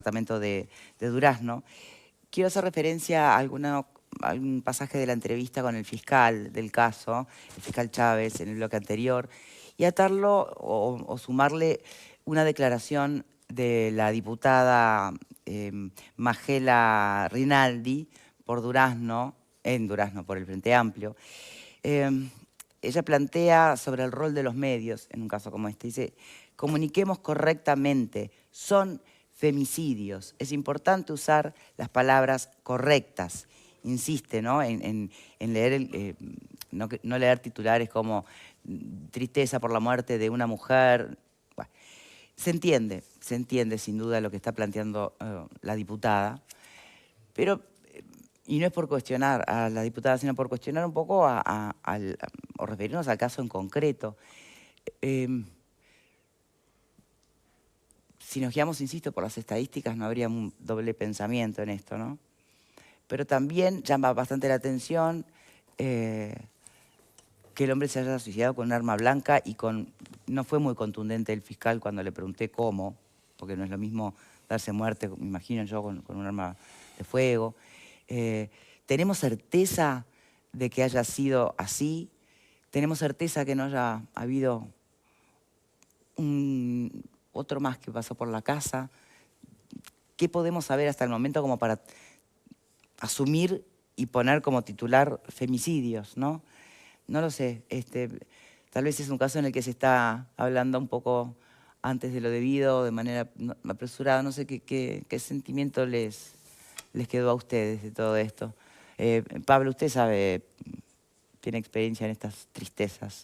departamento de Durazno. Quiero hacer referencia a algún pasaje de la entrevista con el fiscal del caso, el fiscal Chávez, en el bloque anterior, y atarlo o sumarle una declaración de la diputada Magela Rinaldi por Durazno, en Durazno por el Frente Amplio. Ella plantea sobre el rol de los medios, en un caso como este, dice: comuniquemos correctamente, son femicidios. Es importante usar las palabras correctas. Insiste, ¿no? en leer, no leer titulares como tristeza por la muerte de una mujer. Bueno, se entiende sin duda lo que está planteando la diputada, pero, y no es por cuestionar a la diputada, sino por cuestionar un poco o referirnos al caso en concreto. Si nos guiamos, insisto, por las estadísticas, no habría un doble pensamiento en esto, ¿no? Pero también llama bastante la atención que el hombre se haya suicidado con un arma blanca y no fue muy contundente el fiscal cuando le pregunté cómo, porque no es lo mismo darse muerte, me imagino yo, con un arma de fuego. ¿Tenemos certeza de que haya sido así? ¿Tenemos certeza que no haya habido otro más que pasó por la casa? ¿Qué podemos saber hasta el momento como para asumir y poner como titular femicidios, ¿no? No lo sé. Tal vez es un caso en el que se está hablando un poco antes de lo debido, de manera apresurada. No sé qué sentimiento les quedó a ustedes de todo esto. Pablo, usted sabe, tiene experiencia en estas tristezas.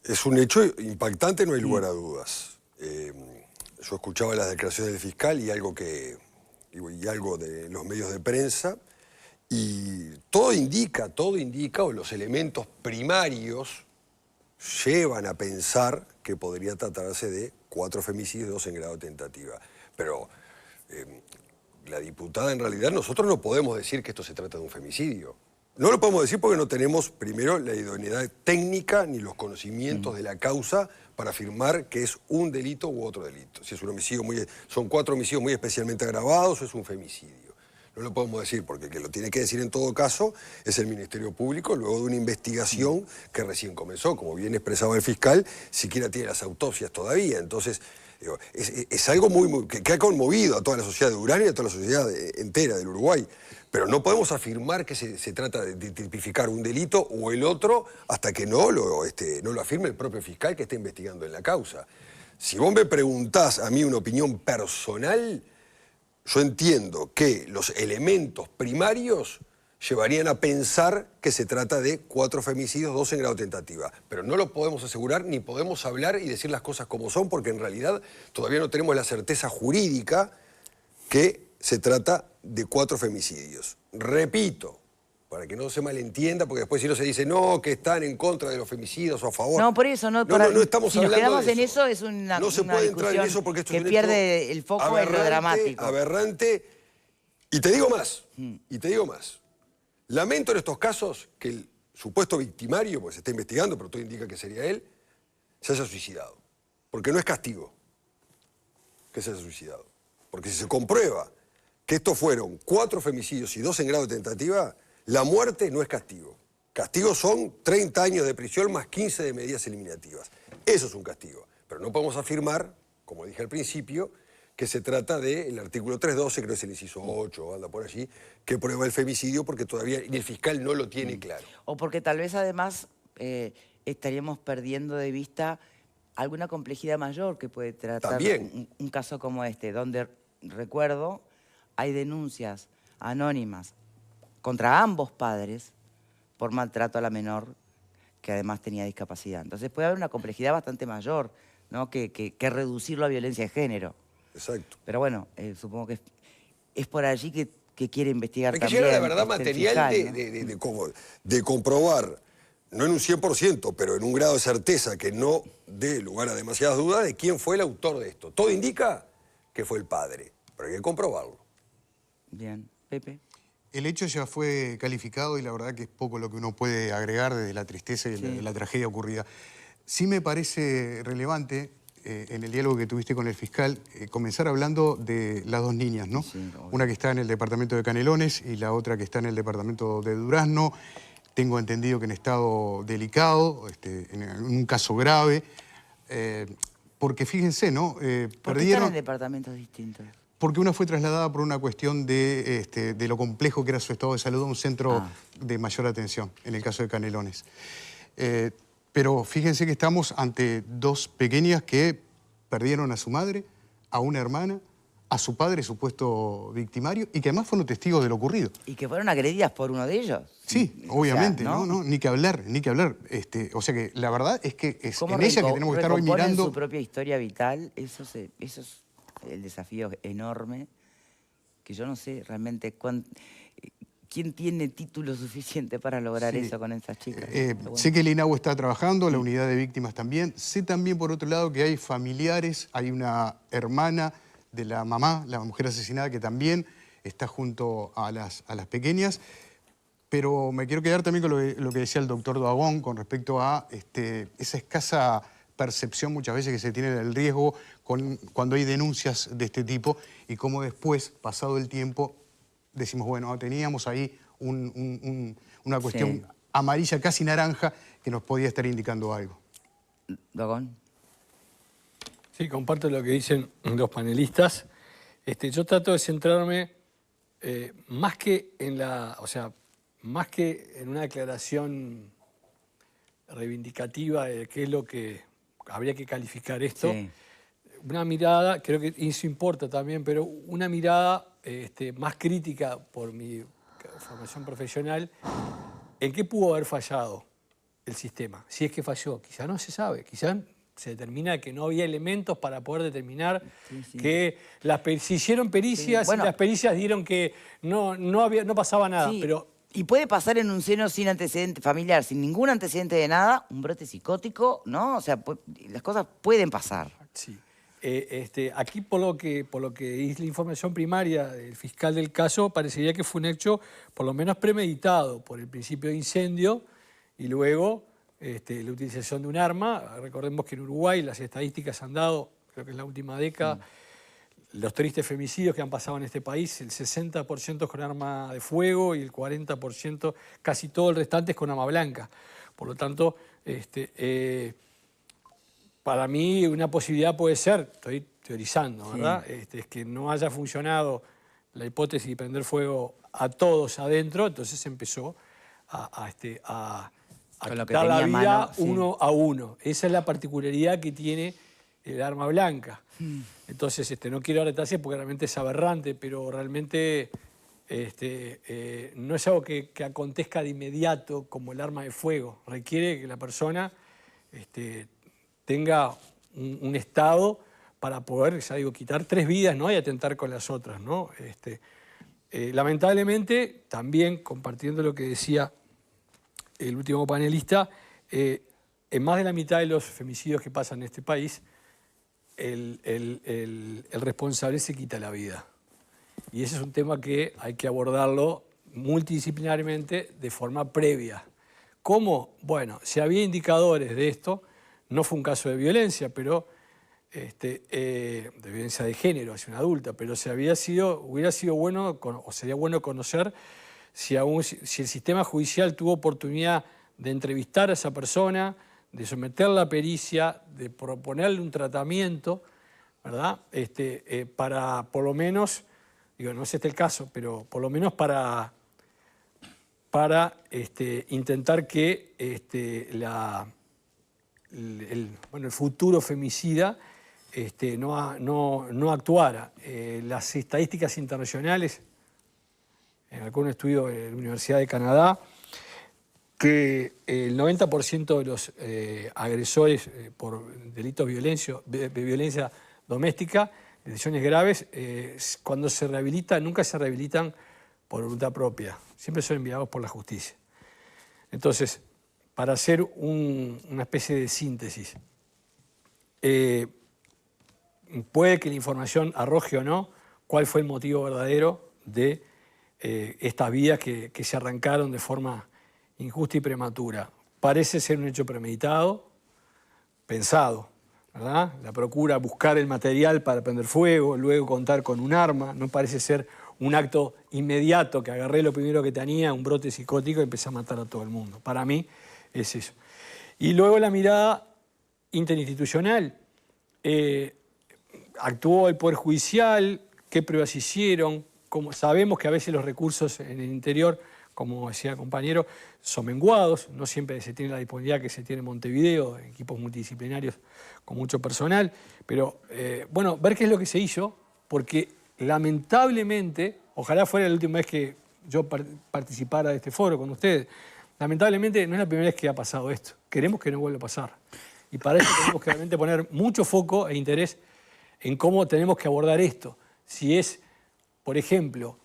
Es un hecho impactante, no hay lugar a dudas. Yo escuchaba las declaraciones del fiscal y algo de los medios de prensa, y todo indica, o los elementos primarios llevan a pensar que podría tratarse de 4 femicidios, 2 en grado de tentativa. Pero la diputada, en realidad, nosotros no podemos decir que esto se trata de un femicidio. No lo podemos decir porque no tenemos, primero, la idoneidad técnica ni los conocimientos de la causa para afirmar que es un delito u otro delito. Si es un homicidio son 4 homicidios muy especialmente agravados o es un femicidio. No lo podemos decir porque el que lo tiene que decir en todo caso es el Ministerio Público, luego de una investigación que recién comenzó. Como bien expresaba el fiscal, siquiera tiene las autopsias todavía. Entonces, digo, es algo que ha conmovido a toda la sociedad de Durazno y a toda la sociedad entera del Uruguay. Pero no podemos afirmar que se trata de tipificar un delito o el otro hasta que no lo afirme el propio fiscal que está investigando en la causa. Si vos me preguntás a mí una opinión personal, yo entiendo que los elementos primarios llevarían a pensar que se trata de 4 femicidios, 2 en grado de tentativa. Pero no lo podemos asegurar ni podemos hablar y decir las cosas como son porque en realidad todavía no tenemos la certeza jurídica que se trata de 4 femicidios. Repito, para que no se malentienda, porque después si no se dice no, que están en contra de los femicidios o a favor. No, por eso, no estamos si nos hablando quedamos de en eso es una no se puede entrar en discusión eso porque esto que es un pierde hecho el foco en lo dramático. aberrante. Y te digo más, lamento en estos casos que el supuesto victimario, pues se está investigando, pero todo indica que sería él, se haya suicidado. Porque no es castigo que se haya suicidado. Porque si se comprueba que estos fueron 4 femicidios y 2 en grado de tentativa, la muerte no es castigo. Castigo son 30 años de prisión más 15 de medidas eliminativas. Eso es un castigo. Pero no podemos afirmar, como dije al principio, que se trata del artículo 312, creo que es el inciso 8, anda por allí, que prueba el femicidio porque todavía el fiscal no lo tiene claro. O porque tal vez además estaríamos perdiendo de vista alguna complejidad mayor que puede tratar un caso como este, donde, recuerdo, hay denuncias anónimas contra ambos padres por maltrato a la menor que además tenía discapacidad. Entonces puede haber una complejidad bastante mayor, ¿no? que reducirlo a violencia de género. Exacto. Pero bueno, supongo que es por allí que quiere investigar también. Hay que llegar a la verdad material fiscal, ¿no? de comprobar, no en un 100%, pero en un grado de certeza que no dé lugar a demasiadas dudas de quién fue el autor de esto. Todo indica que fue el padre, pero hay que comprobarlo. Bien. Pepe. El hecho ya fue calificado y la verdad que es poco lo que uno puede agregar desde la tristeza y la tragedia ocurrida. Sí me parece relevante en el diálogo que tuviste con el fiscal, comenzar hablando de las dos niñas, ¿no? Sí, obvio. Una que está en el departamento de Canelones y la otra que está en el departamento de Durazno. Tengo entendido que en estado delicado, en un caso grave, porque fíjense, ¿no? ¿Por qué están Perdieron... en departamentos distintos? Porque una fue trasladada por una cuestión de lo complejo que era su estado de salud a un centro de mayor atención, en el caso de Canelones. Pero fíjense que estamos ante dos pequeñas que perdieron a su madre, a una hermana, a su padre, supuesto victimario, y que además fueron testigos de lo ocurrido. ¿Y que fueron agredidas por uno de ellos? Sí, O obviamente, sea, ¿no? Ni que hablar, ni que hablar. O sea que la verdad es que es ¿Cómo en ella que tenemos que estar hoy recomponen mirando... su propia historia vital? Eso es el desafío enorme, que yo no sé realmente quién tiene título suficiente para lograr eso con esas chicas. Bueno. Sé que el INAHU está trabajando, la unidad de víctimas también. Sé también, por otro lado, que hay familiares, hay una hermana de la mamá, la mujer asesinada, que también está junto a las pequeñas. Pero me quiero quedar también con lo que decía el doctor Doagón con respecto a esa escasa percepción muchas veces que se tiene del riesgo cuando hay denuncias de este tipo y cómo después, pasado el tiempo, decimos, bueno, teníamos ahí una cuestión amarilla, casi naranja, que nos podía estar indicando algo. ¿Doagón? Sí, comparto lo que dicen los panelistas. Yo trato de centrarme más que en más que en una declaración reivindicativa de qué es lo que habría que calificar esto. Sí. Una mirada, creo que eso importa también, pero una mirada más crítica por mi formación profesional, ¿en qué pudo haber fallado el sistema? Si es que falló, quizá no se sabe, quizá se determina que no había elementos para poder determinar que se hicieron pericias y las pericias dieron que no pasaba nada. Sí. Pero Y puede pasar en un seno sin antecedente familiar, sin ningún antecedente de nada, un brote psicótico, ¿no? O sea, las cosas pueden pasar. sí. Aquí, por lo que es la información primaria del fiscal del caso, parecería que fue un hecho por lo menos premeditado por el principio de incendio y luego la utilización de un arma. Recordemos que en Uruguay las estadísticas han dado, creo que en la última década, los tristes femicidios que han pasado en este país, el 60% con arma de fuego y el 40%, casi todo el restante es con arma blanca. Por lo tanto, para mí una posibilidad puede ser, estoy teorizando, ¿verdad? Es que no haya funcionado la hipótesis de prender fuego a todos adentro, entonces empezó a quitar la vida uno a uno. Esa es la particularidad que tiene el arma blanca. Entonces, no quiero dar detalles porque realmente es aberrante, pero realmente no es algo que acontezca de inmediato como el arma de fuego. Requiere que la persona tenga un estado para poder, ya digo, quitar 3 vidas, ¿no? Y atentar con las otras, ¿no? Lamentablemente, también compartiendo lo que decía el último panelista, en más de la mitad de los femicidios que pasan en este país, el responsable se quita la vida. Y ese es un tema que hay que abordarlo multidisciplinariamente de forma previa. ¿Cómo? Bueno, si había indicadores de esto, no fue un caso de violencia, pero de violencia de género hacia una adulta, pero hubiera sido bueno, o sería bueno conocer si el sistema judicial tuvo oportunidad de entrevistar a esa persona, de someterla a pericia, de proponerle un tratamiento, ¿verdad? Para por lo menos, digo, no es el caso, pero por lo menos para intentar que el futuro femicida no actuara. Las estadísticas internacionales, en algún estudio de la Universidad de Canadá, que el 90% de los agresores por delitos de violencia doméstica, de lesiones graves, cuando se rehabilitan, nunca se rehabilitan por voluntad propia, siempre son enviados por la justicia. Entonces, para hacer una especie de síntesis, puede que la información arroje o no cuál fue el motivo verdadero de estas vidas que se arrancaron de forma injusta y prematura. Parece ser un hecho premeditado, pensado. ¿verdad? La procura buscar el material para prender fuego, luego contar con un arma. No parece ser un acto inmediato, que agarré lo primero que tenía, un brote psicótico y empecé a matar a todo el mundo. Para mí es eso. Y luego la mirada interinstitucional. Actuó el Poder Judicial, qué pruebas hicieron. Como sabemos que a veces los recursos en el interior, como decía el compañero, son menguados, no siempre se tiene la disponibilidad que se tiene en Montevideo, equipos multidisciplinarios con mucho personal, pero bueno, ver qué es lo que se hizo, porque lamentablemente, ojalá fuera la última vez que yo participara de este foro con ustedes, lamentablemente no es la primera vez que ha pasado esto, queremos que no vuelva a pasar, y para eso tenemos que realmente poner mucho foco e interés en cómo tenemos que abordar esto, si es, por ejemplo,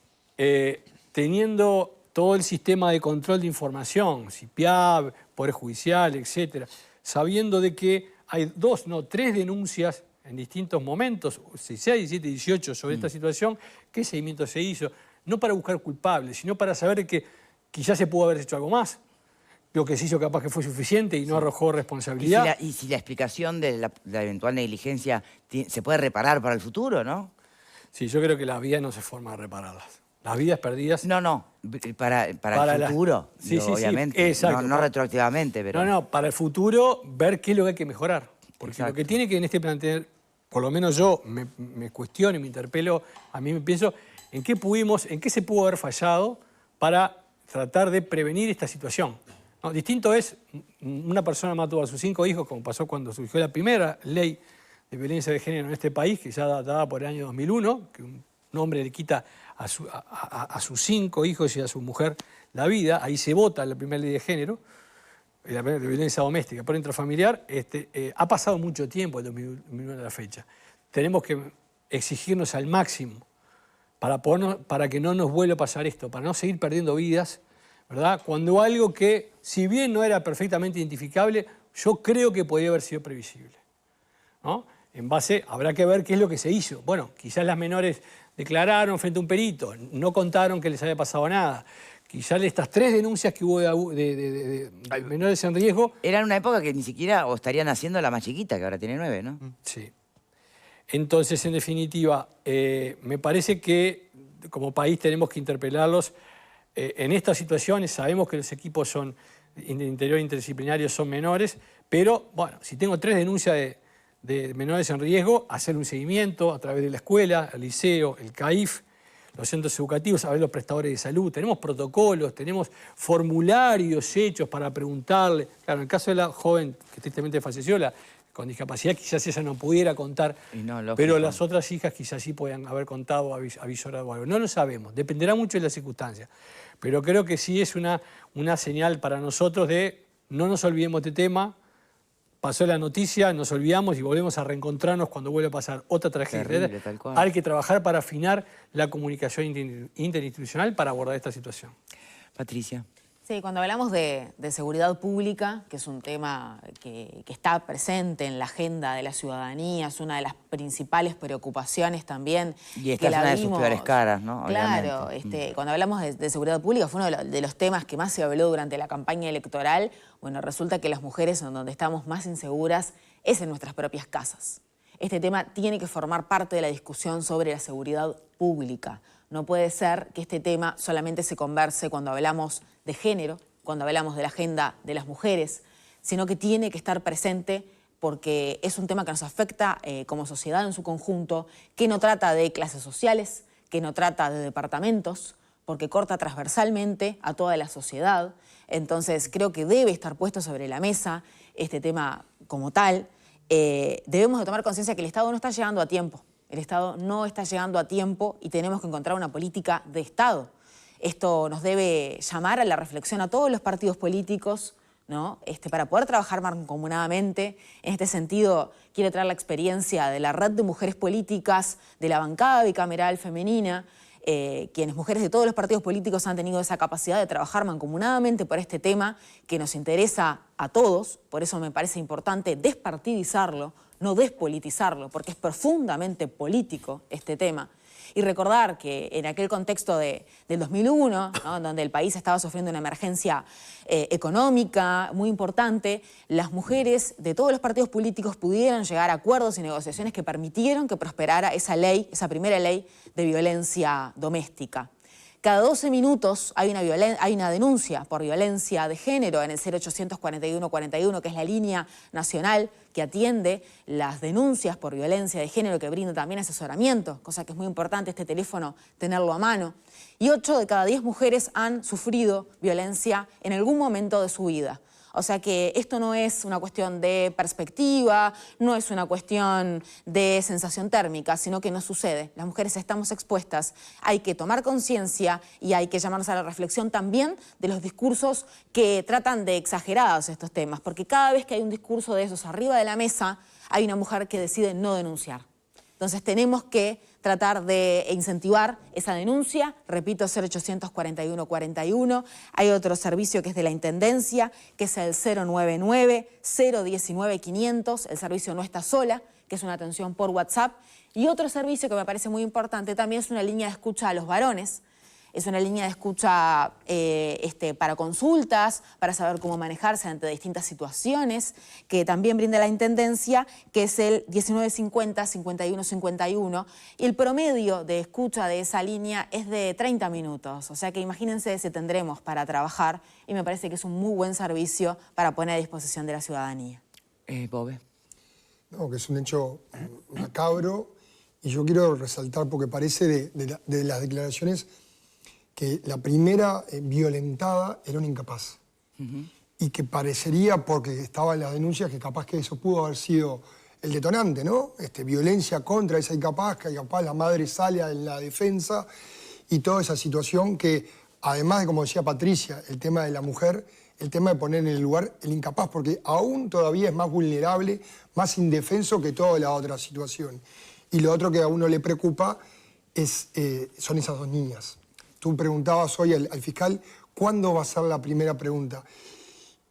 teniendo todo el sistema de control de información, CIPIAB, Poder Judicial, etcétera, sabiendo de que hay 3 denuncias en distintos momentos, 6, 17, 18, sobre esta situación, qué seguimiento se hizo, no para buscar culpables, sino para saber que quizás se pudo haber hecho algo más, lo que se hizo capaz que fue suficiente y no arrojó responsabilidad. Y si la explicación de la eventual negligencia se puede reparar para el futuro, ¿no? Sí, yo creo que las vidas no se forma a repararlas. Las vidas perdidas... No, para el futuro, sí, obviamente. Sí, exacto. No retroactivamente, pero... No, para el futuro, ver qué es lo que hay que mejorar. Porque exacto. Lo que tiene que en este plantel, por lo menos yo me cuestiono y me interpelo, a mí me pienso, en qué se pudo haber fallado para tratar de prevenir esta situación. ¿No? Distinto es, una persona mató a sus 5 hijos, como pasó cuando surgió la primera ley de violencia de género en este país, que ya databa por el año 2001, que un hombre le quita a sus 5 hijos y a su mujer la vida, ahí se vota la primera ley de género, la de violencia doméstica, pero intrafamiliar, ha pasado mucho tiempo, el 2001 de la fecha. Tenemos que exigirnos al máximo para que no nos vuelva a pasar esto, para no seguir perdiendo vidas, ¿verdad? Cuando algo que, si bien no era perfectamente identificable, yo creo que podría haber sido previsible, ¿no? En base, habrá que ver qué es lo que se hizo. Bueno, quizás las menores declararon frente a un perito, no contaron que les había pasado nada. Quizás estas 3 denuncias que hubo de menores en riesgo... Era en una época que ni siquiera, o estarían haciendo la más chiquita, que ahora tiene 9, ¿no? Sí. Entonces, en definitiva, me parece que como país tenemos que interpelarlos en estas situaciones. Sabemos que los equipos en el interior interdisciplinario son menores, pero, bueno, si tengo 3 denuncias de menores en riesgo, hacer un seguimiento a través de la escuela, el liceo, el CAIF, los centros educativos, a ver los prestadores de salud. Tenemos protocolos, tenemos formularios hechos para preguntarle. Claro, en el caso de la joven que tristemente falleció, con discapacidad, quizás ella no pudiera contar, pero las otras hijas quizás sí podían haber contado, avisorado algo. No lo sabemos, dependerá mucho de las circunstancias. Pero creo que sí es una señal para nosotros de no nos olvidemos de este tema. Pasó la noticia, nos olvidamos y volvemos a reencontrarnos cuando vuelva a pasar otra tragedia. Terrible, tal cual. Hay que trabajar para afinar la comunicación interinstitucional para abordar esta situación. Patricia. Sí, cuando hablamos de seguridad pública, que es un tema que está presente en la agenda de la ciudadanía, es una de las principales preocupaciones también. Y esta es una de sus peores caras, ¿no? Claro, cuando hablamos de seguridad pública, fue uno de los temas que más se habló durante la campaña electoral. Bueno, resulta que las mujeres en donde estamos más inseguras es en nuestras propias casas. Este tema tiene que formar parte de la discusión sobre la seguridad pública. No puede ser que este tema solamente se converse cuando hablamos de género, cuando hablamos de la agenda de las mujeres, sino que tiene que estar presente porque es un tema que nos afecta como sociedad en su conjunto, que no trata de clases sociales, que no trata de departamentos, porque corta transversalmente a toda la sociedad. Entonces creo que debe estar puesto sobre la mesa este tema como tal. Debemos de tomar conciencia que el Estado no está llegando a tiempo. El Estado no está llegando a tiempo y tenemos que encontrar una política de Estado. Esto nos debe llamar a la reflexión a todos los partidos políticos, ¿no? Para poder trabajar mancomunadamente. En este sentido, quiero traer la experiencia de la Red de Mujeres Políticas, de la bancada bicameral femenina, quienes mujeres de todos los partidos políticos han tenido esa capacidad de trabajar mancomunadamente por este tema que nos interesa a todos. Por eso me parece importante despartidizarlo, no despolitizarlo, porque es profundamente político este tema. Y recordar que en aquel contexto del 2001, ¿no?, donde el país estaba sufriendo una emergencia económica muy importante, las mujeres de todos los partidos políticos pudieron llegar a acuerdos y negociaciones que permitieron que prosperara esa ley, esa primera ley de violencia doméstica. Cada 12 minutos hay una denuncia por violencia de género en el 0800 41 41, que es la línea nacional que atiende las denuncias por violencia de género, que brinda también asesoramiento, cosa que es muy importante este teléfono tenerlo a mano. Y 8 de cada 10 mujeres han sufrido violencia en algún momento de su vida. O sea que esto no es una cuestión de perspectiva, no es una cuestión de sensación térmica, sino que nos sucede. Las mujeres estamos expuestas, hay que tomar conciencia y hay que llamarnos a la reflexión también de los discursos que tratan de exagerados estos temas, porque cada vez que hay un discurso de esos arriba de la mesa, hay una mujer que decide no denunciar. Entonces tenemos que tratar de incentivar esa denuncia, repito, 0800 41 41. Hay otro servicio que es de la Intendencia, que es el 099 019 500, el servicio No Está Sola, que es una atención por WhatsApp. Y otro servicio que me parece muy importante también es una línea de escucha a los varones. Es una línea de escucha para consultas, para saber cómo manejarse ante distintas situaciones, que también brinda la Intendencia, que es el 1950 51 51. Y el promedio de escucha de esa línea es de 30 minutos. O sea que imagínense si tendremos para trabajar, y me parece que es un muy buen servicio para poner a disposición de la ciudadanía. Bobe. No, que es un hecho macabro, y yo quiero resaltar, porque parece de las declaraciones, que la primera violentada era una incapaz. Y que parecería, porque estaba en las denuncias, que capaz que eso pudo haber sido el detonante, ¿no? Violencia contra esa incapaz, que capaz la madre sale en la defensa, y toda esa situación que, además de, como decía Patricia, el tema de la mujer, el tema de poner en el lugar el incapaz, porque aún todavía es más vulnerable, más indefenso que toda la otra situación. Y lo otro que a uno le preocupa son esas dos niñas. Tú preguntabas hoy al fiscal cuándo va a ser la primera pregunta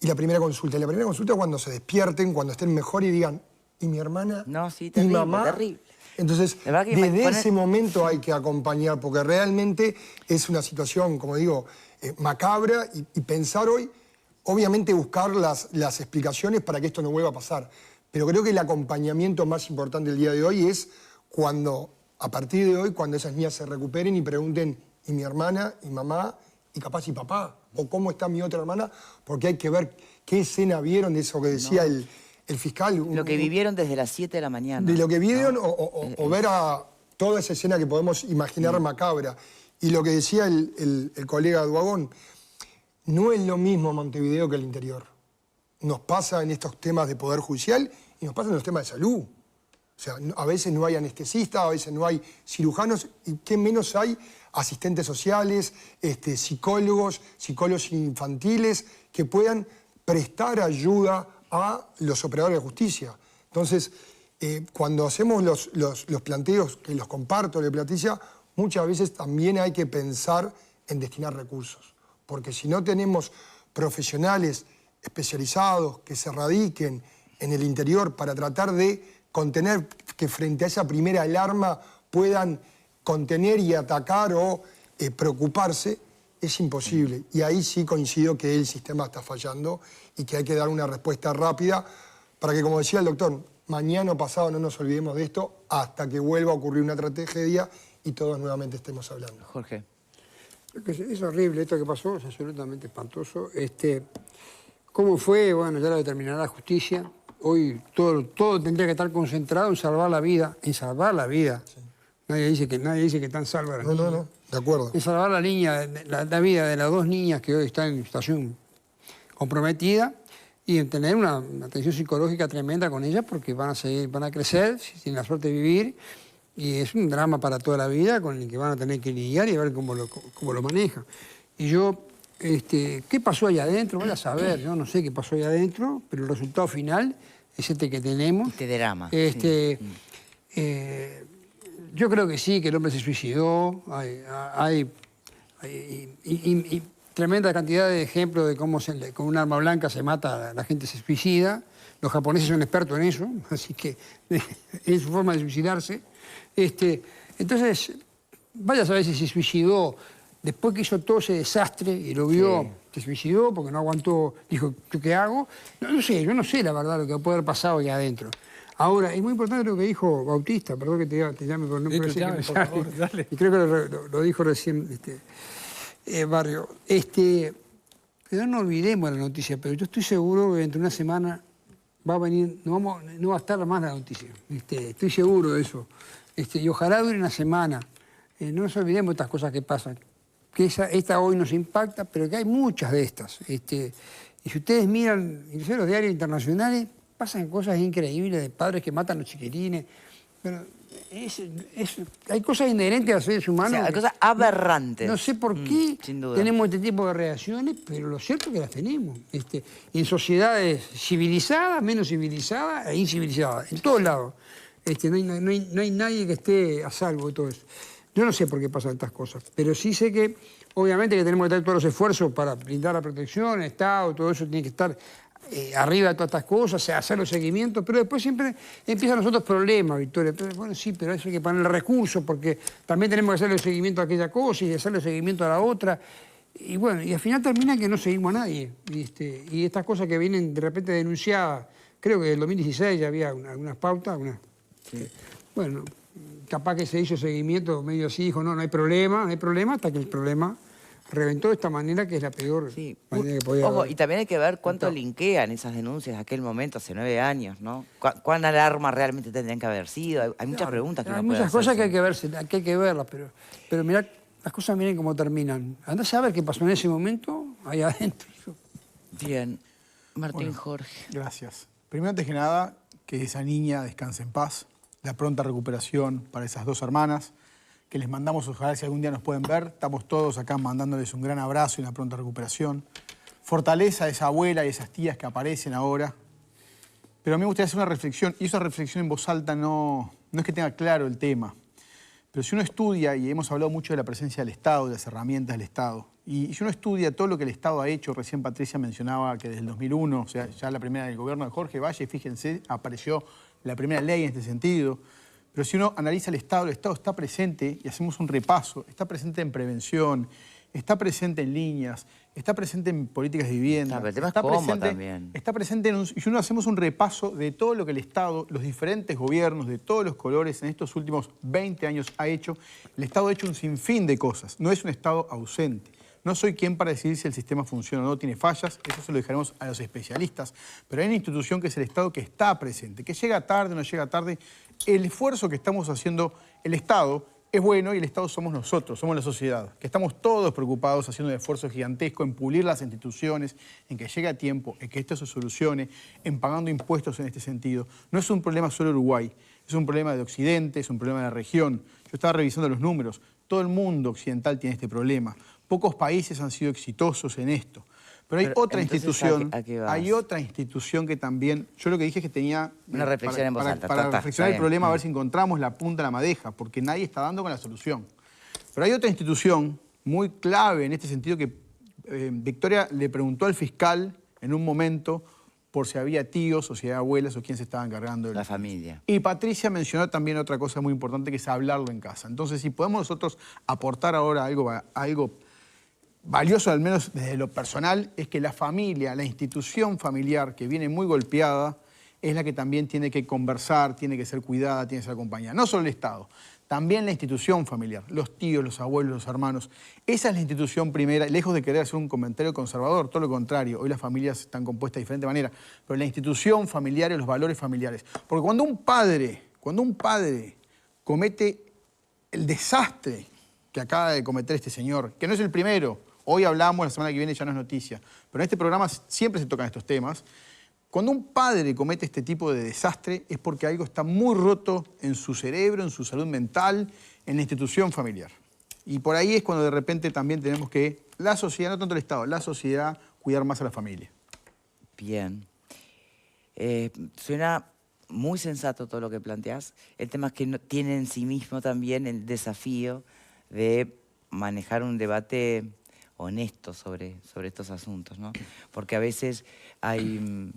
y la primera consulta. Y la primera consulta es cuando se despierten, cuando estén mejor y digan, ¿y mi hermana? No, sí, ¿Y terrible, mamá? terrible. Entonces, desde ese momento hay que acompañar, porque realmente es una situación, como digo, macabra, y pensar hoy, obviamente buscar las explicaciones para que esto no vuelva a pasar. Pero creo que el acompañamiento más importante del día de hoy es cuando, a partir de hoy, cuando esas niñas se recuperen y pregunten, ¿y mi hermana, y mamá, y capaz y papá? ¿O cómo está mi otra hermana? Porque hay que ver qué escena vieron de eso que decía el fiscal. Lo que vivieron desde las 7 de la mañana. De lo que vieron, o ver a toda esa escena que podemos imaginar macabra. Y lo que decía el colega Duagón, no es lo mismo Montevideo que el interior. Nos pasa en estos temas de Poder Judicial y nos pasa en los temas de salud. O sea, a veces no hay anestesistas, a veces no hay cirujanos, y qué menos hay asistentes sociales, psicólogos infantiles, que puedan prestar ayuda a los operadores de justicia. Entonces, cuando hacemos los planteos, que los comparto, de Patricia, muchas veces también hay que pensar en destinar recursos. Porque si no tenemos profesionales especializados que se radiquen en el interior para tratar de contener, que frente a esa primera alarma puedan contener y atacar o preocuparse, es imposible. Y ahí sí coincido que el sistema está fallando y que hay que dar una respuesta rápida para que, como decía el doctor, mañana o pasado no nos olvidemos de esto hasta que vuelva a ocurrir una tragedia y todos nuevamente estemos hablando. Jorge. Es horrible esto que pasó, es absolutamente espantoso. ¿Cómo fue? Bueno, ya lo determinará la justicia. Hoy todo tendría que estar concentrado en salvar la vida. En salvar la vida. Sí. Nadie dice que están salvas las niñas. No, de acuerdo. En salvar la vida de las dos niñas que hoy están en situación comprometida y en tener una atención psicológica tremenda con ellas, porque van a crecer, tienen la suerte de vivir, y es un drama para toda la vida con el que van a tener que lidiar y a ver cómo lo manejan. Y yo, ¿qué pasó allá adentro? Voy a saber, yo no sé qué pasó allá adentro, pero el resultado final es este que tenemos. Este drama. Yo creo que sí, que el hombre se suicidó. Hay tremenda cantidad de ejemplos de cómo con un arma blanca se mata, la gente se suicida. Los japoneses son expertos en eso, así que es su forma de suicidarse. Entonces, vaya a saber si se suicidó. Después que hizo todo ese desastre y lo vio, se suicidó porque no aguantó, dijo, ¿yo qué hago? No sé, yo no sé la verdad lo que puede haber pasado ahí adentro. Ahora, es muy importante lo que dijo Bautista, perdón que te llame por nombre. Y creo que lo dijo recién Barrio. Pero no olvidemos la noticia, pero yo estoy seguro que dentro de una semana va a venir, no va a estar más la noticia. Estoy seguro de eso. Y ojalá dure una semana. No nos olvidemos de estas cosas que pasan. Que esta hoy nos impacta, pero que hay muchas de estas. Y si ustedes miran incluso los diarios internacionales, pasan cosas increíbles de padres que matan a los chiquilines. Pero hay cosas inherentes a los seres humanos. O sea, hay cosas aberrantes. No sé por qué sin duda. tenemos este tipo de reacciones, pero lo cierto es que las tenemos. En sociedades civilizadas, menos civilizadas e incivilizadas, en todos lados. No hay nadie que esté a salvo de todo eso. Yo no sé por qué pasan estas cosas, pero sí sé que obviamente que tenemos que tener todos los esfuerzos para brindar la protección, el Estado, todo eso tiene que estar arriba de todas estas cosas, hacer los seguimientos, pero después siempre empiezan los otros problemas, Victoria. Pero, bueno, sí, pero eso hay que poner recursos, porque también tenemos que hacer el seguimiento a aquella cosa y hacer el seguimiento a la otra. Y bueno, y al final termina que no seguimos a nadie. Y estas cosas que vienen de repente denunciadas, creo que en el 2016 ya había algunas pautas, bueno, capaz que se hizo seguimiento medio así, dijo, no hay problema, hasta que el problema reventó de esta manera, que es la peor manera que podía haber. Y también hay que ver cuánto linkean esas denuncias de aquel momento, hace 9 años, ¿no? ¿Cuán alarma realmente tendrían que haber sido? Hay muchas preguntas que uno puede muchas cosas hacerse. que hay que verlas, pero mirá, las cosas miren cómo terminan. Andá a saber qué pasó en ese momento ahí adentro. Bien. Martín Jorge. Gracias. Primero, antes que nada, que esa niña descanse en paz, la pronta recuperación para esas 2 hermanas, que les mandamos, ojalá si algún día nos pueden ver, estamos todos acá mandándoles un gran abrazo y una pronta recuperación. Fortaleza a esa abuela y esas tías que aparecen ahora. Pero a mí me gustaría hacer una reflexión, y esa reflexión en voz alta no es que tenga claro el tema, pero si uno estudia, y hemos hablado mucho de la presencia del Estado, de las herramientas del Estado, y si uno estudia todo lo que el Estado ha hecho, recién Patricia mencionaba que desde el 2001, o sea, ya la primera del gobierno de Jorge Valle, fíjense, apareció la primera ley en este sentido. Pero si uno analiza el Estado está presente, y hacemos un repaso, está presente en prevención, está presente en líneas, está presente en políticas de vivienda. Pero el tema es cómo también. Está presente y si uno hacemos un repaso de todo lo que el Estado, los diferentes gobiernos de todos los colores en estos últimos 20 años ha hecho, el Estado ha hecho un sinfín de cosas, no es un Estado ausente. No soy quien para decidir si el sistema funciona o no, tiene fallas, eso se lo dejaremos a los especialistas, pero hay una institución que es el Estado que está presente, que llega tarde o no llega tarde. El esfuerzo que estamos haciendo el Estado es bueno y el Estado somos nosotros, somos la sociedad, que estamos todos preocupados haciendo un esfuerzo gigantesco en pulir las instituciones, en que llegue a tiempo, en que esto se solucione, en pagando impuestos en este sentido. No es un problema solo de Uruguay, es un problema de Occidente, es un problema de la región. Yo estaba revisando los números, todo el mundo occidental tiene este problema. Pocos países han sido exitosos en esto. Pero hay otra institución, hay otra institución que también, yo lo que dije es que tenía una reflexión en voz alta. Para reflexionar el problema, a ver si encontramos la punta de la madeja, porque nadie está dando con la solución. Pero hay otra institución muy clave en este sentido que Victoria le preguntó al fiscal en un momento por si había tíos o si había abuelas o quién se estaba encargando de la familia. Y Patricia mencionó también otra cosa muy importante, que es hablarlo en casa. Entonces, si podemos nosotros aportar ahora algo valioso, al menos desde lo personal, es que la familia, la institución familiar que viene muy golpeada, es la que también tiene que conversar, tiene que ser cuidada, tiene que ser acompañada. No solo el Estado, también la institución familiar, los tíos, los abuelos, los hermanos. Esa es la institución primera, lejos de querer hacer un comentario conservador, todo lo contrario. Hoy las familias están compuestas de diferente manera, pero la institución familiar y los valores familiares. Porque cuando un padre comete el desastre que acaba de cometer este señor, que no es el primero, hoy hablamos, la semana que viene ya no es noticia, pero en este programa siempre se tocan estos temas. Cuando un padre comete este tipo de desastre es porque algo está muy roto en su cerebro, en su salud mental, en la institución familiar. Y por ahí es cuando de repente también tenemos que, la sociedad, no tanto el Estado, la sociedad, cuidar más a la familia. Bien. Suena muy sensato todo lo que planteás. El tema es que tiene en sí mismo también el desafío de manejar un debate honesto sobre estos asuntos, ¿no? Porque a veces hay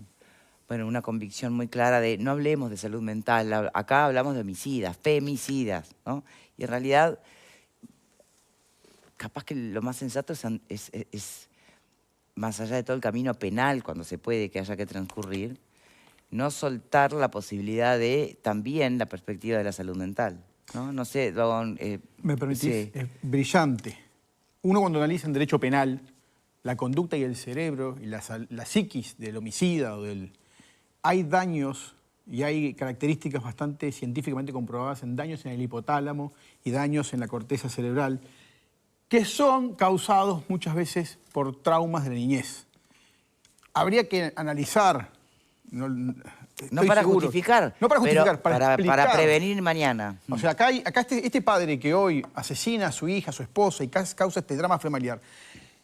una convicción muy clara de no hablemos de salud mental, acá hablamos de homicidas, femicidas, ¿no? Y en realidad capaz que lo más sensato es, más allá de todo el camino penal, cuando se puede, que haya que transcurrir, no soltar la posibilidad de también la perspectiva de la salud mental. No sé, Don... ¿Me permitís? Sí. Es brillante. Uno cuando analiza en derecho penal la conducta y el cerebro y la psiquis del homicida o del... Hay daños y hay características bastante científicamente comprobadas en daños en el hipotálamo y daños en la corteza cerebral que son causados muchas veces por traumas de la niñez. Habría que analizar... No para seguro. justificar, No para justificar, pero para explicar. prevenir mañana. O sea, acá este padre que hoy asesina a su hija, a su esposa y causa este drama familiar,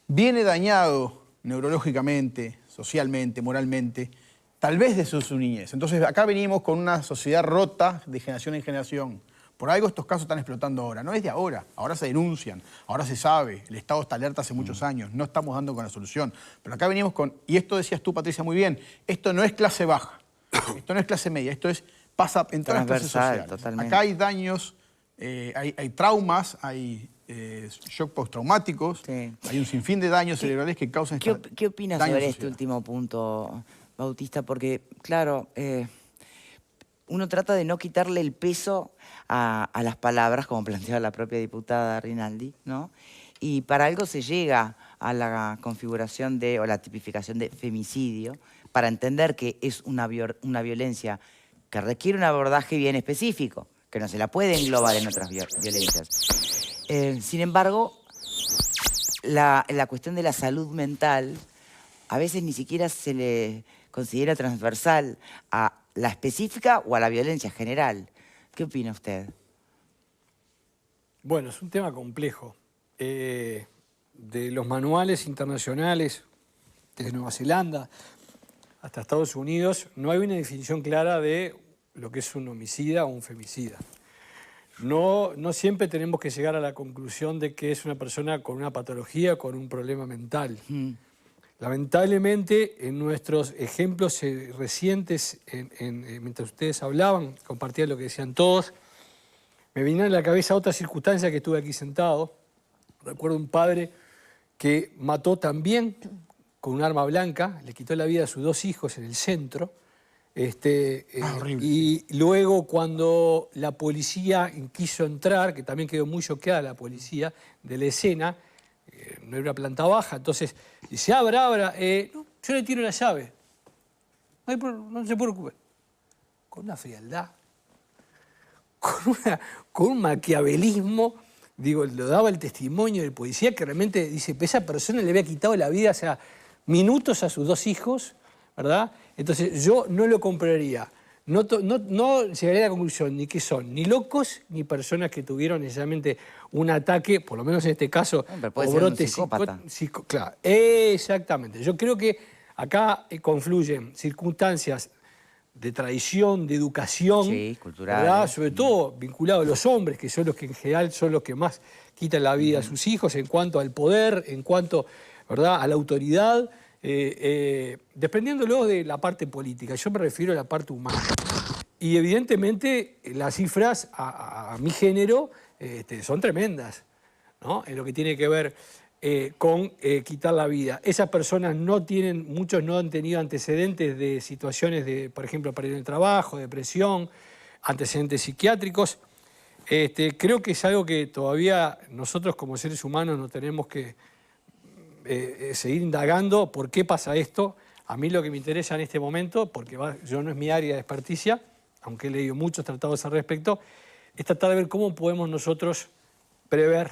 viene dañado neurológicamente, socialmente, moralmente, tal vez de su niñez. Entonces acá venimos con una sociedad rota de generación en generación. Por algo estos casos están explotando ahora. No es de ahora. Ahora se denuncian, ahora se sabe. El Estado está alerta hace muchos años. No estamos dando con la solución. Pero acá venimos con... Y esto decías tú, Patricia, muy bien. Esto no es clase baja. Esto no es clase media. Esto pasa en todas las clases sociales. Totalmente. Acá hay daños, hay traumas, hay shock postraumáticos, Sí. hay un sinfín de daños cerebrales que causan... ¿Qué opinas daño sobre en este sociedad. último punto, Bautista? Porque, claro, uno trata de no quitarle el peso a las palabras, como planteaba la propia diputada Rinaldi, ¿no? Y para algo se llega a la configuración o la tipificación de femicidio, para entender que es una violencia que requiere un abordaje bien específico, que no se la puede englobar en otras violencias. Sin embargo, la cuestión de la salud mental a veces ni siquiera se le considera transversal a la específica o a la violencia general. ¿Qué opina usted? Bueno, es un tema complejo. De los manuales internacionales, desde Nueva Zelanda hasta Estados Unidos, no hay una definición clara de lo que es un homicida o un femicida. No siempre tenemos que llegar a la conclusión de que es una persona con una patología, con un problema mental. Lamentablemente, en nuestros ejemplos recientes, mientras ustedes hablaban, compartían lo que decían todos, me vinieron a la cabeza otra circunstancia que estuve aquí sentado. Recuerdo un padre que mató también con un arma blanca, le quitó la vida a sus 2 hijos en el centro. Horrible. Y luego cuando la policía quiso entrar, que también quedó muy choqueada la policía de la escena, no era una planta baja, entonces dice, abra, no, yo le tiro la llave. No se preocupe. Con una frialdad, con un maquiavelismo, digo, lo daba el testimonio del policía que realmente dice, esa persona le había quitado la vida hace minutos a sus 2 hijos, ¿verdad? Entonces yo no lo compraría. No llegaría a la conclusión ni que son ni locos ni personas que tuvieron necesariamente un ataque, por lo menos en este caso, Pero puede o ser un brote psicópata. claro, exactamente. Yo creo que acá confluyen circunstancias de tradición, de educación, Sí, culturales. ¿verdad? Sobre todo vinculados a los hombres, que son los que en general son los que más quitan la vida a sus hijos en cuanto al poder, en cuanto, ¿verdad?, a la autoridad, desprendiéndolo de la parte política. Yo me refiero a la parte humana. Y evidentemente las cifras a mi género son tremendas, ¿no? En lo que tiene que ver con quitar la vida. Esas personas muchos no han tenido antecedentes de situaciones de, por ejemplo, pérdida del trabajo, depresión, antecedentes psiquiátricos. Creo que es algo que todavía nosotros como seres humanos no tenemos que seguir indagando por qué pasa esto. A mí lo que me interesa en este momento, porque yo no es mi área de experticia, aunque he leído muchos tratados al respecto, es tratar de ver cómo podemos nosotros prever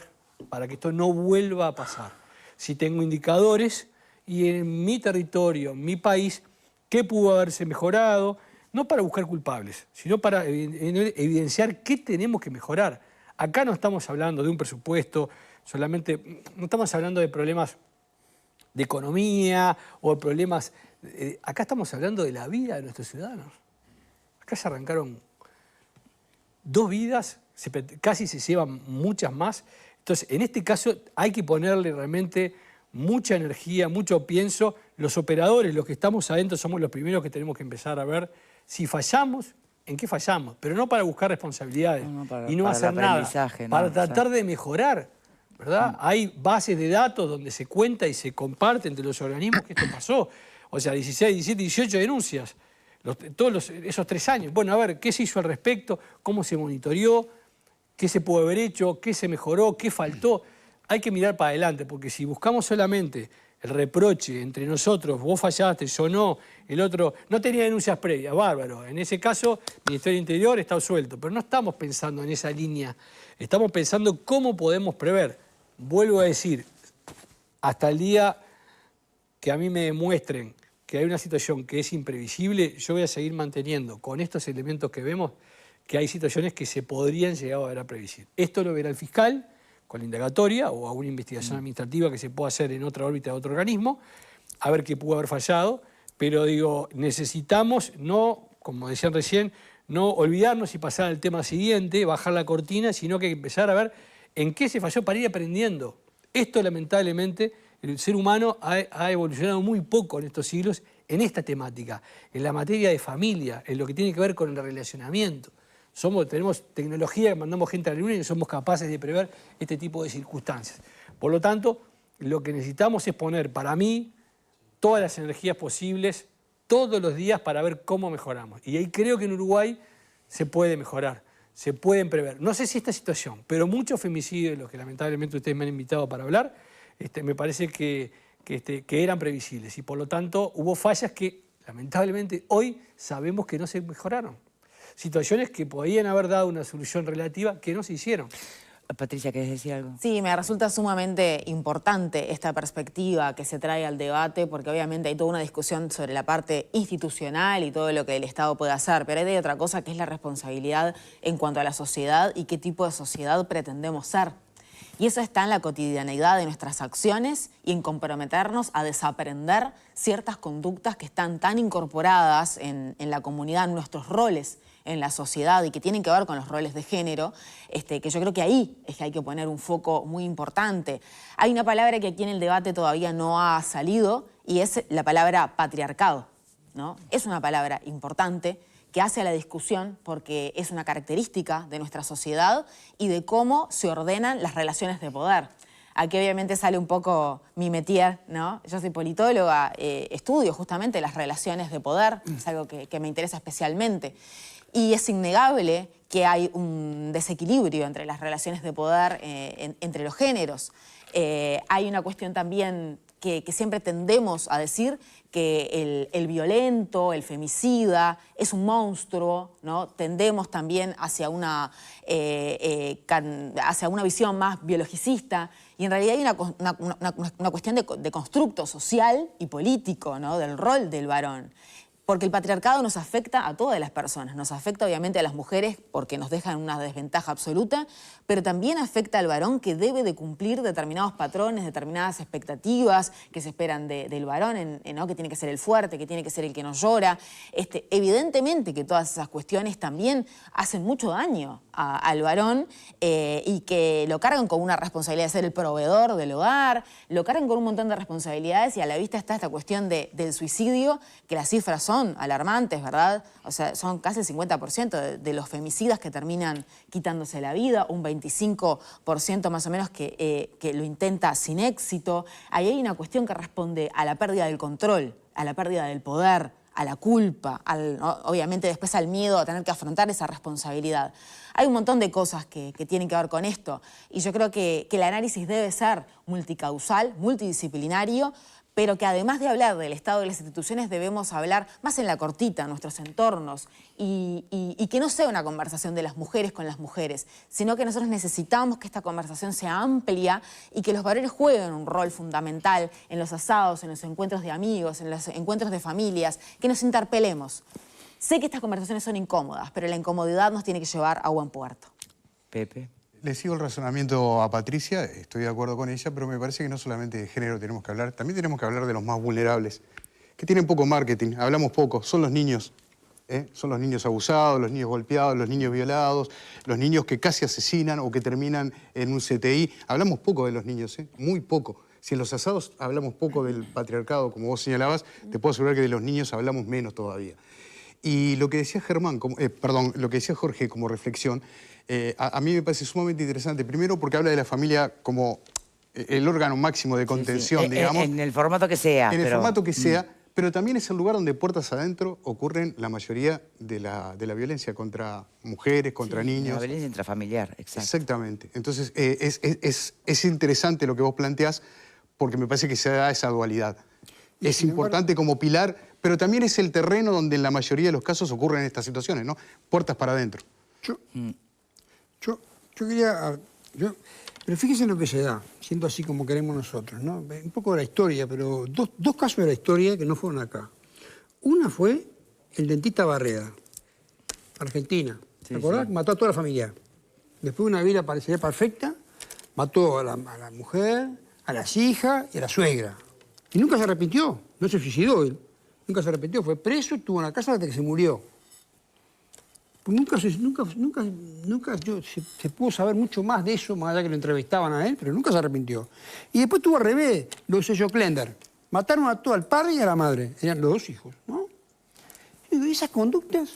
para que esto no vuelva a pasar. Si tengo indicadores y en mi territorio, en mi país, qué pudo haberse mejorado, no para buscar culpables, sino para evidenciar qué tenemos que mejorar. Acá no estamos hablando de un presupuesto, solamente no estamos hablando de problemas de economía o de problemas... acá estamos hablando de la vida de nuestros ciudadanos. Acá se arrancaron 2 vidas, casi se llevan muchas más. Entonces, en este caso hay que ponerle realmente mucha energía, mucho pienso. Los operadores, los que estamos adentro, somos los primeros que tenemos que empezar a ver si fallamos, en qué fallamos, pero no para buscar responsabilidades y no para hacer el nada, aprendizaje, ¿no? para tratar de mejorar. ¿verdad? Hay bases de datos donde se cuenta y se comparte entre los organismos que esto pasó. O sea, 16, 17, 18 denuncias, esos 3 años. Bueno, a ver, ¿qué se hizo al respecto? ¿Cómo se monitoreó? ¿Qué se pudo haber hecho? ¿Qué se mejoró? ¿Qué faltó? Hay que mirar para adelante, porque si buscamos solamente el reproche entre nosotros, vos fallaste, yo no, el otro no tenía denuncias previas, bárbaro. En ese caso, el Ministerio del Interior está absuelto, pero no estamos pensando en esa línea, estamos pensando cómo podemos prever. Vuelvo a decir, hasta el día que a mí me demuestren que hay una situación que es imprevisible, yo voy a seguir manteniendo con estos elementos que vemos que hay situaciones que se podrían llegar a ver a previsible. Esto lo verá el fiscal con la indagatoria o a una investigación administrativa que se pueda hacer en otra órbita de otro organismo, a ver qué pudo haber fallado, pero digo, necesitamos, no, como decían recién, no olvidarnos y pasar al tema siguiente, bajar la cortina, sino que empezar a ver en qué se falló para ir aprendiendo. Esto, lamentablemente, el ser humano ha evolucionado muy poco en estos siglos en esta temática, en la materia de familia, en lo que tiene que ver con el relacionamiento. Tenemos tecnología, mandamos gente a la luna y somos capaces de prever este tipo de circunstancias. Por lo tanto, lo que necesitamos es poner, para mí, todas las energías posibles todos los días para ver cómo mejoramos. Y ahí creo que en Uruguay se puede mejorar, se pueden prever. No sé si esta situación, pero muchos femicidios, de los que lamentablemente ustedes me han invitado para hablar, me parece que eran previsibles. Y por lo tanto hubo fallas que lamentablemente hoy sabemos que no se mejoraron. Situaciones que podían haber dado una solución relativa que no se hicieron. Patricia, ¿querés decir algo? Sí, me resulta sumamente importante esta perspectiva que se trae al debate, porque obviamente hay toda una discusión sobre la parte institucional y todo lo que el Estado puede hacer, pero hay otra cosa que es la responsabilidad en cuanto a la sociedad y qué tipo de sociedad pretendemos ser. Y eso está en la cotidianeidad de nuestras acciones y en comprometernos a desaprender ciertas conductas que están tan incorporadas en la comunidad, en nuestros roles en la sociedad y que tienen que ver con los roles de género, que yo creo que ahí es que hay que poner un foco muy importante. Hay una palabra que aquí en el debate todavía no ha salido y es la palabra patriarcado, ¿no? Es una palabra importante que hace a la discusión porque es una característica de nuestra sociedad y de cómo se ordenan las relaciones de poder. Aquí obviamente sale un poco mi métier, ¿no? Yo soy politóloga, estudio justamente las relaciones de poder, es algo que me interesa especialmente. Y es innegable que hay un desequilibrio entre las relaciones de poder entre los géneros. Hay una cuestión también que siempre tendemos a decir que el violento, el femicida, es un monstruo, ¿no? Tendemos también hacia una visión más biologicista y en realidad hay una cuestión de constructo social y político, ¿no? Del rol del varón. Porque el patriarcado nos afecta a todas las personas, nos afecta obviamente a las mujeres porque nos dejan una desventaja absoluta, pero también afecta al varón que debe de cumplir determinados patrones, determinadas expectativas que se esperan del varón, ¿no? Que tiene que ser el fuerte, que tiene que ser el que no llora. Evidentemente que todas esas cuestiones también hacen mucho daño al varón y que lo cargan con una responsabilidad de ser el proveedor del hogar, lo cargan con un montón de responsabilidades y a la vista está esta cuestión del suicidio, que las cifras son alarmantes, ¿verdad? O sea, son casi el 50% de los femicidas que terminan quitándose la vida, un 25% más o menos que lo intenta sin éxito. Ahí hay una cuestión que responde a la pérdida del control, a la pérdida del poder, a la culpa, obviamente después al miedo a tener que afrontar esa responsabilidad. Hay un montón de cosas que tienen que ver con esto y yo creo que el análisis debe ser multicausal, multidisciplinario, pero que además de hablar del Estado y de las instituciones debemos hablar más en la cortita, en nuestros entornos, y que no sea una conversación de las mujeres con las mujeres, sino que nosotros necesitamos que esta conversación sea amplia y que los varones jueguen un rol fundamental en los asados, en los encuentros de amigos, en los encuentros de familias, que nos interpelemos. Sé que estas conversaciones son incómodas, pero la incomodidad nos tiene que llevar a buen puerto. Pepe. Le sigo el razonamiento a Patricia, estoy de acuerdo con ella, pero me parece que no solamente de género tenemos que hablar, también tenemos que hablar de los más vulnerables, que tienen poco marketing, hablamos poco, son los niños. Son los niños abusados, los niños golpeados, los niños violados, los niños que casi asesinan o que terminan en un CTI. Hablamos poco de los niños, muy poco. Si en los asados hablamos poco del patriarcado, como vos señalabas, te puedo asegurar que de los niños hablamos menos todavía. Y lo que decía Germán, lo que decía Jorge como reflexión, a mí me parece sumamente interesante. Primero porque habla de la familia como el órgano máximo de contención, digamos. En el formato que sea. En el formato que sea, pero también es el lugar donde puertas adentro ocurren la mayoría de la violencia contra mujeres, contra niños. La violencia intrafamiliar, exacto. Exactamente. Entonces, es interesante lo que vos planteás porque me parece que se da esa dualidad. Es importante como pilar, pero también es el terreno donde en la mayoría de los casos ocurren estas situaciones, ¿no? Puertas para adentro. Yo quería... pero fíjense en lo que se da, siendo así como queremos nosotros, ¿no? Un poco de la historia, pero dos casos de la historia que no fueron acá. Una fue el dentista Barreda, Argentina. ¿Te acordás? Mató a toda la familia. Después una vida parecería perfecta, mató a la mujer, a las hijas y a la suegra. Y nunca se arrepintió, no se suicidó él. Nunca se arrepintió, fue preso, estuvo en la casa hasta que se murió. Nunca se pudo saber mucho más de eso, más allá que lo entrevistaban a él, pero nunca se arrepintió. Y después tuvo al revés, los sellos Klender. Mataron a todo, al padre y a la madre. Eran los dos hijos, ¿no? Y digo, ¿esas conductas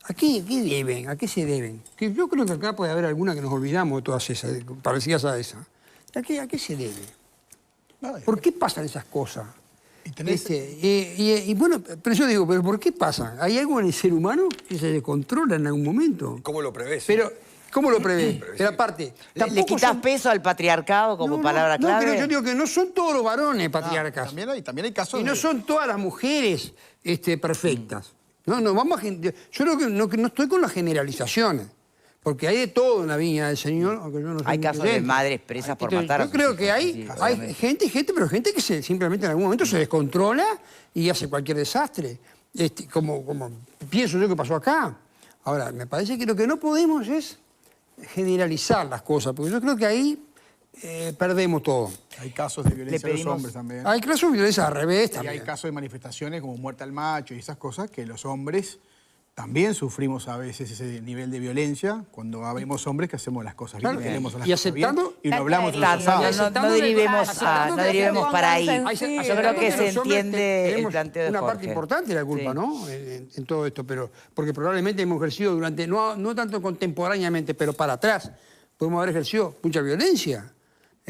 a qué deben? ¿A qué se deben? Que yo creo que acá puede haber alguna que nos olvidamos de todas esas, parecidas a esa. ¿A qué se debe? ¿Por qué pasan esas cosas? Y bueno, pero yo digo, ¿pero por qué pasa? ¿Hay algo en el ser humano que se descontrola en algún momento? ¿Cómo lo prevés? Pero, ¿cómo lo prevés? Pero aparte... ¿Le quitas peso al patriarcado como palabra clave? No, pero yo digo que no son todos los varones patriarcas. También hay casos y no son todas las mujeres perfectas. No, vamos a... Yo creo que no estoy con las generalizaciones. Porque hay de todo en la viña del Señor, aunque yo no soy hay casos de madres presas por matar a Yo creo que hay gente, pero gente que simplemente en algún momento se descontrola y hace cualquier desastre. Como pienso yo que pasó acá. Ahora, me parece que lo que no podemos es generalizar las cosas, porque yo creo que ahí perdemos todo. Hay casos de violencia de los hombres también. Hay casos de violencia al revés también. Y hay casos de manifestaciones como muerte al macho y esas cosas que los hombres... También sufrimos a veces ese nivel de violencia cuando habemos hombres que hacemos las cosas bien, queremos las cosas bien y lo hablamos en los asados. No derivemos para ahí. Yo creo que se entiende el planteo de Jorge. Una parte importante de la culpa, ¿no? En todo esto, pero porque probablemente hemos ejercido durante, no tanto contemporáneamente, pero para atrás, podemos haber ejercido mucha violencia.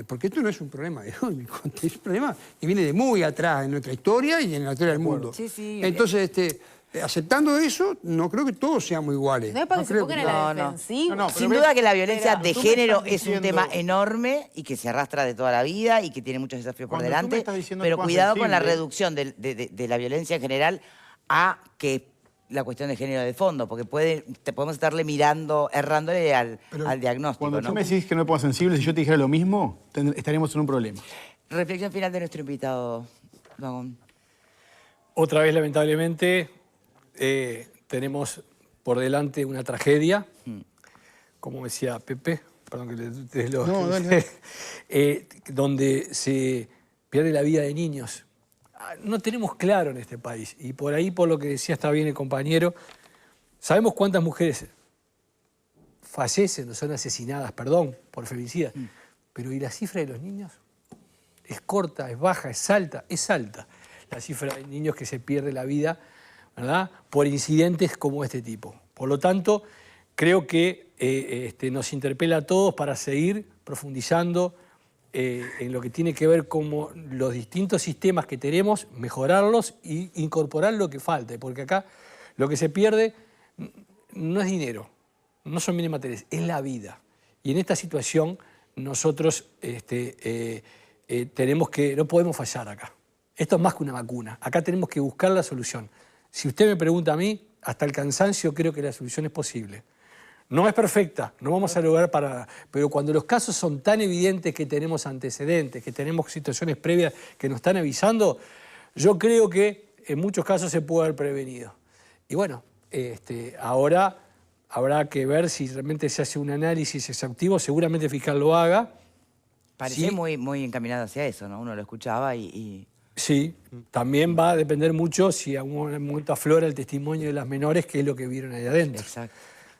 Porque esto no es un problema de hoy, es un problema que viene de muy atrás en nuestra historia y en la historia del mundo. Entonces, aceptando eso, no creo que todos seamos iguales. No me parece que en la defensiva. Sin duda que la violencia de género es un tema enorme y que se arrastra de toda la vida y que tiene muchos desafíos por delante, pero cuidado con la reducción de la violencia en general a que la cuestión de género de fondo, porque podemos estarle mirando, errándole al diagnóstico. Cuando tú me decís que no me pongo sensible, si yo te dijera lo mismo, estaríamos en un problema. Reflexión final de nuestro invitado, Vagón. Otra vez, lamentablemente, tenemos por delante una tragedia, como decía Pepe, perdón que donde se pierde la vida de niños. No tenemos claro en este país, y por ahí, por lo que decía, está bien el compañero, sabemos cuántas mujeres fallecen o son asesinadas, por femicidas, pero ¿y la cifra de los niños? Es corta, es baja, es alta la cifra de niños que se pierde la vida, ¿verdad?, por incidentes como este tipo. Por lo tanto, creo que nos interpela a todos para seguir profundizando en lo que tiene que ver con los distintos sistemas que tenemos, mejorarlos e incorporar lo que falte, porque acá lo que se pierde no es dinero, no son bienes materiales, es la vida. Y en esta situación nosotros no podemos fallar acá. Esto es más que una vacuna, acá tenemos que buscar la solución. Si usted me pregunta a mí, hasta el cansancio creo que la solución es posible. No es perfecta, no vamos a lograr pero cuando los casos son tan evidentes que tenemos antecedentes, que tenemos situaciones previas que nos están avisando, yo creo que en muchos casos se puede haber prevenido. Y bueno, ahora habrá que ver si realmente se hace un análisis exhaustivo, seguramente el fiscal lo haga. Parece muy encaminado hacia eso, ¿no? Uno lo escuchaba y... Sí, también va a depender mucho si a un momento aflora el testimonio de las menores, que es lo que vieron ahí adentro. Exacto.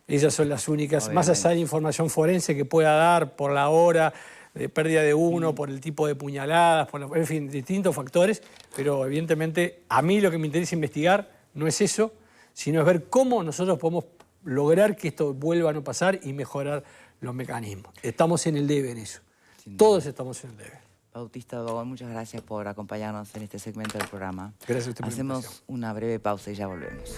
Esas son las únicas, más allá de información forense que pueda dar por la hora de pérdida de uno, por el tipo de puñaladas, en fin, distintos factores, pero evidentemente a mí lo que me interesa investigar no es eso, sino es ver cómo nosotros podemos lograr que esto vuelva a no pasar y mejorar los mecanismos. Estamos en el debe en eso. Todos estamos en el debe. Bautista Duagón, muchas gracias por acompañarnos en este segmento del programa. Gracias a usted por la Hacemos invitación. una breve pausa y ya volvemos.